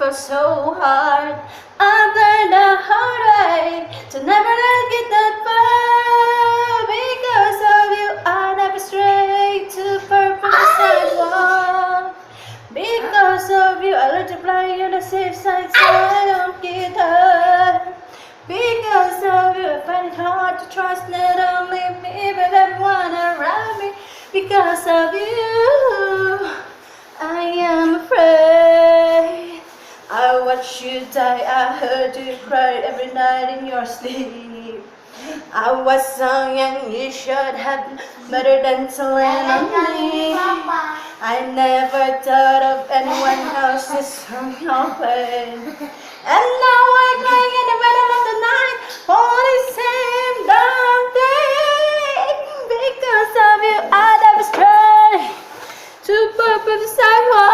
was so hard. I've learned the hard way to never let it get that far. Because of you, I never strayed to purpose sidewalk. Because of you, I learned to play on the safe side so I don't get hurt. Because of you, I find it hard to trust not only me but everyone around me. Because of you, I am afraid. I watched you die, I heard you cry every night in your sleep. I was so young, you should have better than to land on me. I never thought of anyone else's from your pain. And now I'm crying in the middle of the night for the same damn thing. Because of you, I never stray to purpose I want.